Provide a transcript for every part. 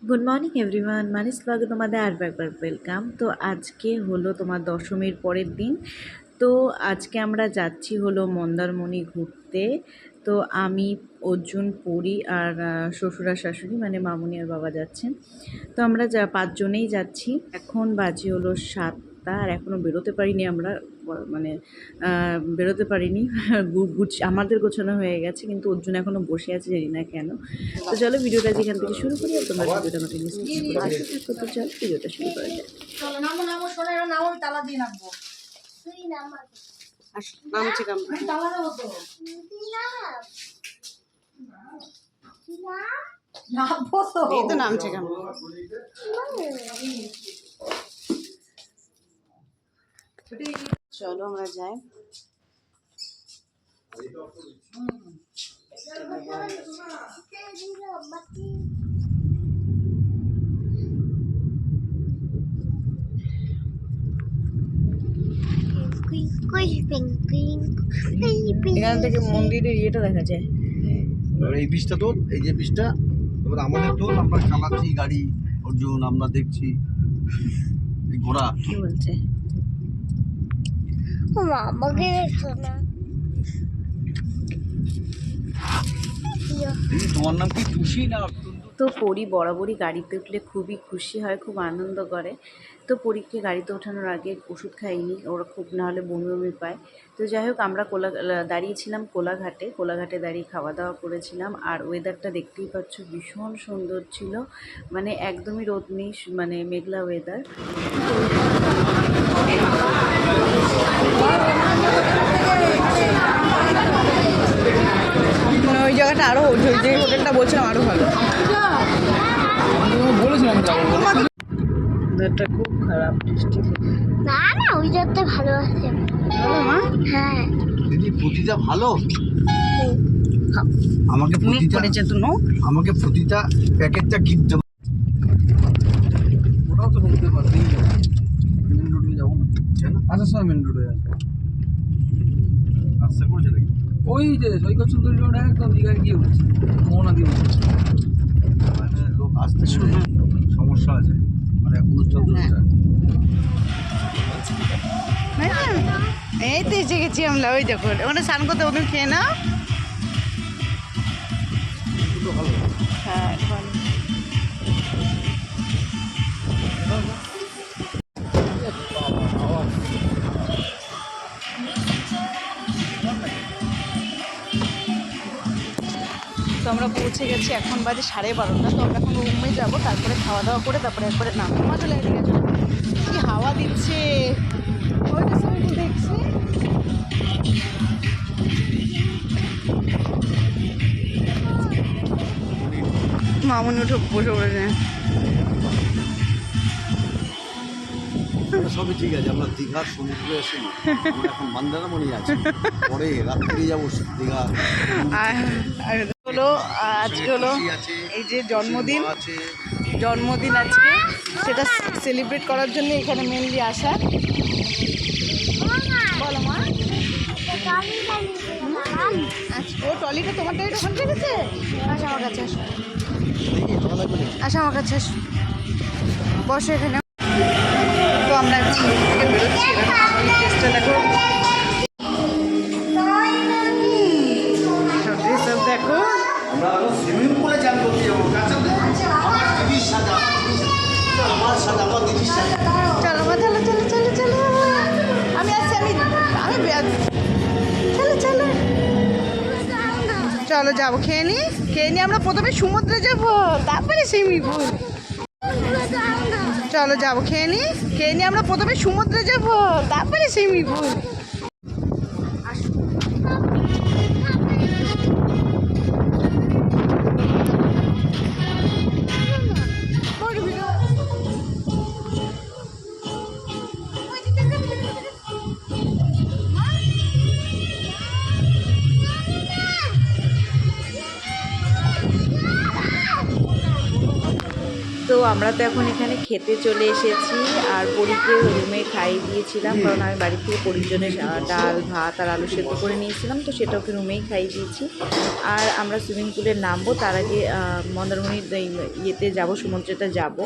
Good morning everyone, মানিস ব্লগে তোমাদের আর একবার ওয়েলকাম। তো আজকে হলো তোমার দশমীর পরের দিন। তো আজকে আমরা যাচ্ছি হলো মন্দারমণি ঘুরতে। তো আমি, অর্জুন, পরি আর শ্বশুর আর শাশুড়ি মানে মামুনি আর বাবা যাচ্ছেন। তো আমরা পাঁচজনেই যাচ্ছি। এখন বাজে হলো 7টা আর এখনও বেরোতে পারিনি আমরা, মানে বেরোতে পারিনি। আমাদের গোছানো হয়ে গেছে, কিন্তু অর্জুন এখনও বসে আছে, জানি না কেন। তো চলো ভিডিওটা যেখান থেকে শুরু করি, আর তোমরা ভিডিওটা কন্টিনিউ করে আসতে থাকো। তো চলো ভিডিওটা শুরু করা যাক। নামছে এই তো নামছে কেমন। চলো আমরা যাই। এখান থেকে মন্দিরের ইয়েটা দেখা যায়। এই বীজটা তোল, এই যে বীজটা এবার আমাদের তোল, আমরা চালাচ্ছি গাড়ি। অর্জুন আমরা দেখছি এই ঘোড়া কি বলছে। তোমার নাম কি খুশি না? তো পরি বরাবরই গাড়িতে উঠলে খুবই খুশি হয়, খুব আনন্দ করে। তো পরীকে গাড়িতে ওঠানোর আগে ওষুধ খাইনি, ওরা খুব না হলে বমি বমি পায়। তো যাই হোক, আমরা দাঁড়িয়েছিলাম কোলাঘাটে দাঁড়িয়ে খাওয়া দাওয়া করেছিলাম। আর ওয়েদারটা দেখতেই পাচ্ছ, ভীষণ সুন্দর ছিল, মানে একদমই রোদ নেই, মানে মেঘলা ওয়েদার। ওই জায়গাটা আরও, যে হোটেলটা বলছিলাম আরও ভালো, বলেছিলাম ওয়েদারটা খুব খারাপ, বৃষ্টি। না না, ওই জায়গাটা ভালো আছে। হ্যাঁ দিদি প্রতিটা ভালো। আমাকে প্রতিটা আমাকে প্রতিটা প্যাকেটটা গিফট দেবো। ওটাও তো বলতে পারবি, মেন রোডে যাবো না, আসার সময় মেন রোডে আসবো। রাস্তা করেছে নাকি? ওই যে সৈকত সুন্দরী রোড একদম দীঘায় গিয়ে উঠছে, মোহনা দিয়ে উঠছে। মানে লোক আসতে শুনে সমস্যা আছে, মানে অনুষ্ঠান এই তো এসে গেছি আমরা। ওই দেখো ওখানে স্নান করতে, ওদের খেয়ে নাও। হ্যাঁ ভালো। তো আমরা পৌঁছে গেছি, এখন বাজে 12:30। তো আমরা এখন রুমে যাবো, তারপরে খাওয়া দাওয়া করে তারপরে একবারে নামবো। মজা লাগে, ঠিক আছে। কি হাওয়া দিচ্ছে, ওইটা সবাই দেখছি। মামুনি উঠে বসে পড়েছে। সবই ঠিক আছে, আমরা দীঘার সমুদ্রে এসে এখন মন্দারমণি আছি, পরে রাত্রি যাবো দীঘা। হলো আজকে হলো এই যে জন্মদিন আজকে, সেটা সেলিব্রেট করার জন্য এখানে মেনলি আসা। বলো মা। ও ট্রলিটা তোমার টাইট ওখানে রেখেছে। আসো আমার কাছে, আসো আসো আমার কাছে, আসো বসো এখানে। তো আমরা এখন থেকে বেরোচ্ছি, চেষ্টা দেখো, সব দেখো। আমরা সুইমিং পুলে চান করতে যাবো, আমার দিদির সাজা, আমার সাজা, আমার দিদির সাজা। চলো মা, চলো চলো চলো চলো, আমি আসছি, আমি চলো চলো চলো যাবো, খেয়ে নি আমরা প্রথমে সমুদ্রে যাবো, তারপরে সুইমিং পুল। চলো যাবো, খেয়ে নি আমরা প্রথমে সমুদ্রে যাবো, তারপরে সুইমিং পুল। তো আমরা তো এখন এখানে খেতে চলে এসেছি, আর পরীকে রুমে খাইয়ে দিয়েছিলাম, কারণ আমি বাড়ি থেকে পরীর জন্য ডাল ভাত আর আলু সেদ্ধ করে নিয়েছিলাম, তো সেটা ওকে রুমেই খাইয়ে দিয়েছি। আর আমরা সুইমিং পুলে নামবো, তার আগে মন্দারমণির ইয়েতে যাব, সমুদ্রেতে যাব,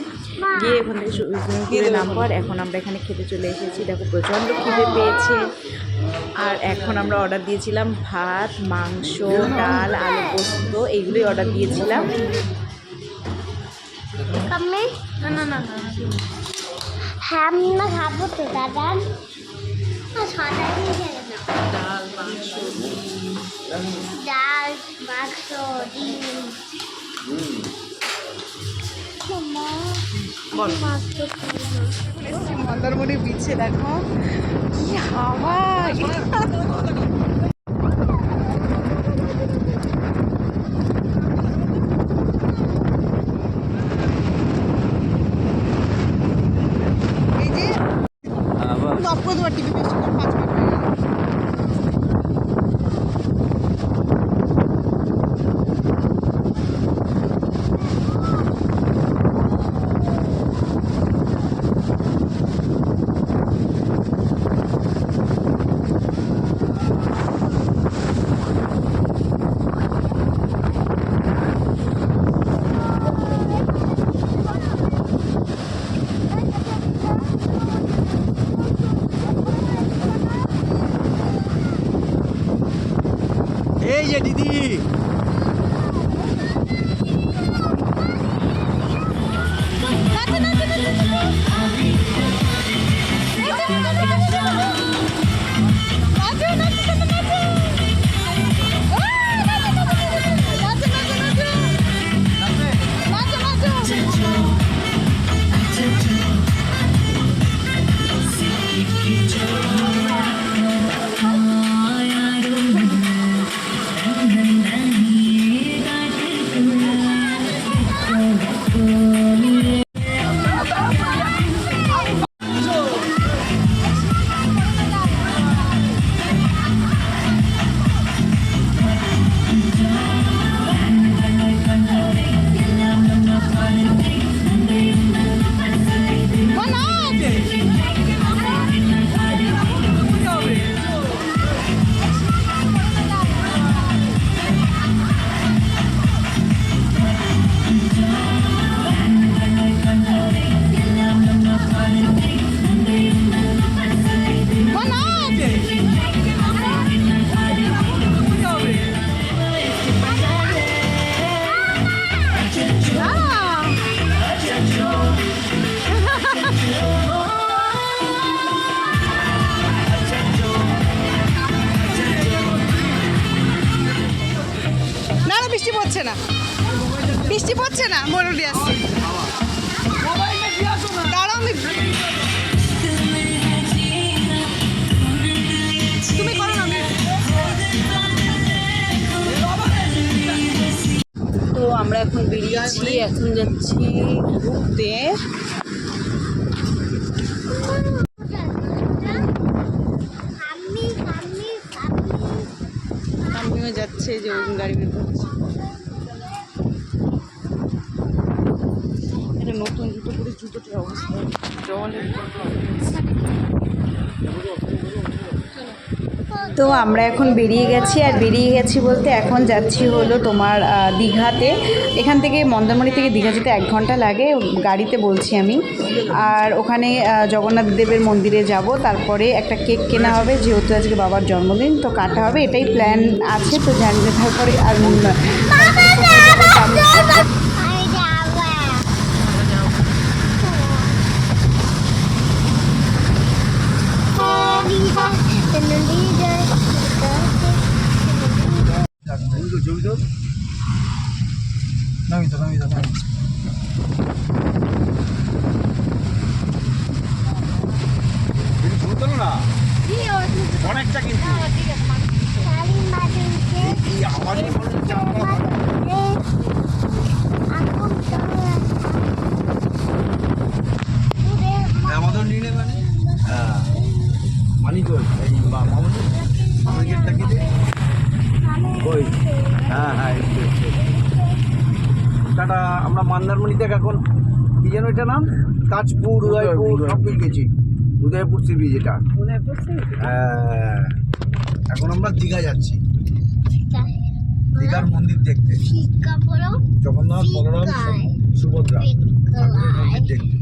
গিয়ে এখান থেকে সুইমিং পুলে নামবো। আর এখন আমরা এখানে খেতে চলে এসেছি, দেখো প্রচণ্ড খিদে পেয়েছে। আর এখন আমরা অর্ডার দিয়েছিলাম ভাত, মাংস, ডাল, আলু পোস্ত, এইগুলোই অর্ডার দিয়েছিলাম। কমে না না না হ্যাঁ আমি না খাবো তো দাদা ছটা দিয়ে খেলে না ডাল মাংস ডাল মাংস ডিম মন্দারমণি বিচে দেখো কি হাওয়া। এই যে দিদি বৃষ্টি পড়ছে না, বৃষ্টি পড়ছে না, মোটামুটি আসছে। দাঁড়াও আমি তুমি করো না আমি। তো আমরা এখন বেরিয়েছি, এখন যাচ্ছি ঘুরতে। আমিও যাচ্ছে যে গাড়ি বের করছি। এটা নতুন জুতো পরে জুতোটির অবস্থা জলের। তো আমরা এখন বেরিয়ে গেছি, আর বেরিয়ে গেছি বলতে এখন যাচ্ছি হলো তোমার দীঘাতে। এখান থেকে মন্দারমণি থেকে দীঘা যেতে 1 ঘন্টা লাগে গাড়িতে বলছি আমি। আর ওখানে জগন্নাথ দেবের মন্দিরে যাব, তারপরে একটা কেক কেনা হবে, যেহেতু আজকে বাবার জন্মদিন, তো কাটা হবে, এটাই প্ল্যান আছে। তো জানি না তারপরে আর অনেকটা কিন্তু আমাদের নিয়ে নেবে হ্যাঁ মানি কই এই মামনি গেটটা কি দে কই হ্যাঁ হ্যাঁ টাটা। আমরা মন্দারমণি থেকে এখন কি যেন এটা নাম, তাজপুর, উদয়পুর সব কিছু গেছি। উদয়পুর সি বিচ এটা। হ্যাঁ, এখন আমরা দীঘা যাচ্ছি, দীঘার মন্দির দেখতে। শিক্ষা বলো জগন্নাথ, বলরাম, সুভদ্রা ঠাকুরের মন্দির দেখতে।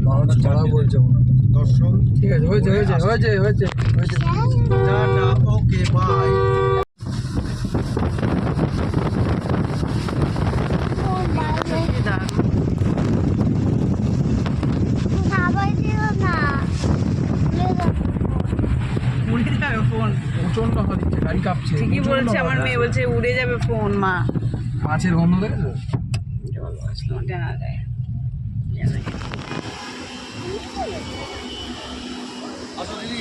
বাবাটা চালাও বলছে দর্শন। ঠিক আছে, হয়েছে হয়েছে হয়েছে হয়েছে হয়েছে। Tata, okay, bye. উড়ে যাবে ফোন। প্রচন্ড হাওয়া দিচ্ছে, গাড়ি কাঁপছে। ঠিকই বলছে আমার মেয়ে, বলছে উড়ে যাবে ফোন মা। মাছের গন্ধ দেখেছো? আসো দিদি।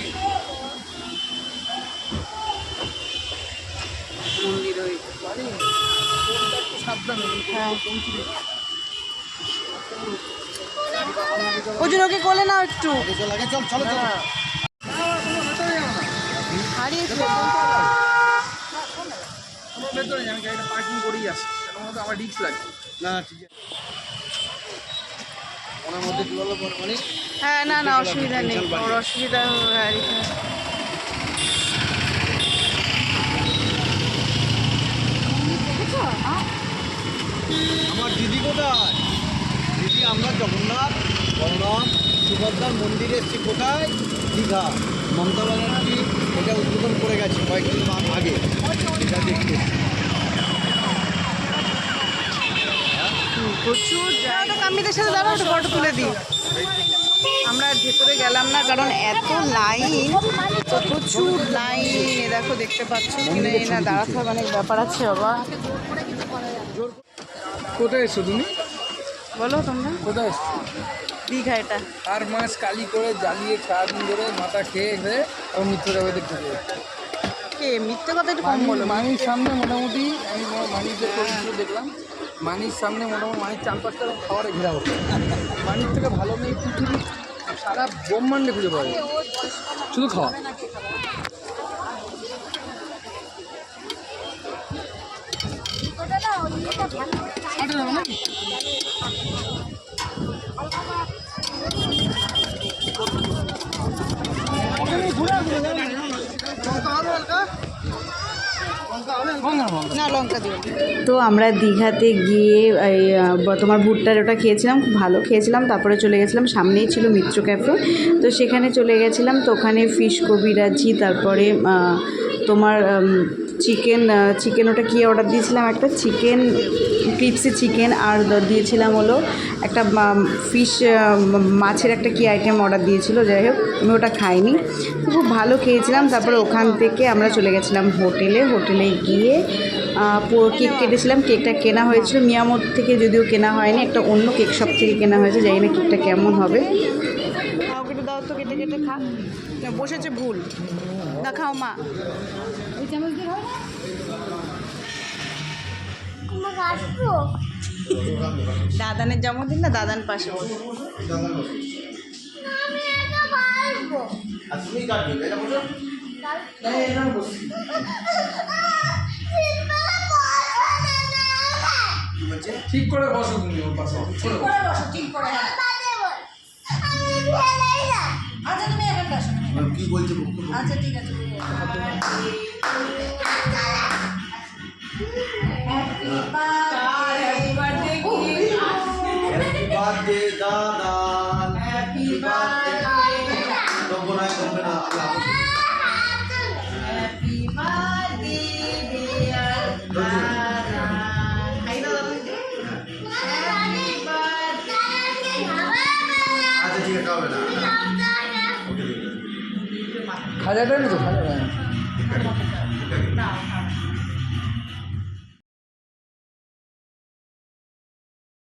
মন্দির ওই ওজন ওকে কোলে নাও একটু। চল চলো চলো। হারিয়ে ভেতরে আমি গাড়িটা পার্কিং করেই আসি, কেন আমার রিস্ক লাগে না। ঠিক আছে, ওনার মধ্যে কি বলো মানে। হ্যাঁ, না না অসুবিধা নেই, ওর অসুবিধা আমার দিদি কোথায়? দিদি, আমরা জগন্নাথ, বলরাম, সুভদ্রার মন্দিরে এসেছি। কোথায়? দীঘা। মমতা ব্যানার্জি এটা উদ্বোধন করে গেছে কয়েকদিন আগে, এটা দেখতে। প্রচুর জায়গা। কামিদের সাথে দাঁড়াও, একটা ফটো তুলে দিই। আমরা ভেতরে গেলাম না কারণ এত লাইন, তো প্রচুর লাইন। দেখো, দেখতে পাচ্ছ কিনা না, দাঁড়াতে হবে, অনেক ব্যাপার আছে বাবা। কোথায় এসছো তুমি? বলো তোমরা কোথায় এসছো? দীঘা। এটা আর মাছ কালি করে জ্বালিয়ে সারাদিন ধরে মাথা খেয়ে হয়ে এবং মিত্র যাবে দেখতে পেয়ে কে মিথ্যে কথা একটু কম বলো। মানির সামনে মোটামুটি আমি মানির যে চরিত্র দেখলাম, মানির সামনে মোটামুটি মানির 4-5টা খাবারে ঘেরা হতো। মানির থেকে ভালো নেই পৃথিবী, সারা ব্রহ্মাণ্ডে খুঁজে পাওয়া যায়, শুধু খাওয়া। না, লঙ্কা দিও। তো আমরা দীঘাতে গিয়ে এই তোমার ভুট্টার ওটা খেয়েছিলাম, খুব ভালো খেয়েছিলাম। তারপরে চলে গেছিলাম, সামনেই ছিল মিত্র ক্যাফে, তো সেখানে চলে গেছিলাম। তো ওখানে ফিশ কবিরাজি, তারপরে তোমার চিকেন ওটা কী অর্ডার দিয়েছিলাম, একটা চিকেন ক্রিপসি চিকেন, আর দিয়েছিলাম হলো একটা ফিশ মাছের একটা কী আইটেম অর্ডার দিয়েছিল। যাই হোক, আমি ওটা খাইনি, খুব ভালো খেয়েছিলাম। তারপরে ওখান থেকে আমরা চলে গেছিলাম হোটেলে গিয়ে কেক কেটেছিলাম। কেকটা কেনা হয়েছিল মিয়ামোর থেকে, যদিও কেনা হয়নি, একটা অন্য কেক শপ থেকে কেনা হয়েছে। জানি না কেকটা কেমন হবে। ওকে একটু দাও তো, কেটে কেটে খা। বসেছে ভুল, না খাও মা। তোমাকে আসবো। দাদানের জন্মদিন না, দাদান পাশে। আমি এটা পারবো। ঠিক করে বসো তুমি ওর পাশে। আচ্ছা তুমি এখন বসো। কি বলছো? আচ্ছা ঠিক আছে। হ্যাপি বার্থডে দাদান, হ্যাপি বার্থডে। দম্বনা দম্বনা হ্যাপি বার্থডে ডিয়ার দাদা। খাই দাও দাদা। Happy birthday. আচ্ছা ঠিক আছে, হবে না। খাজাটা নিতো, খাজা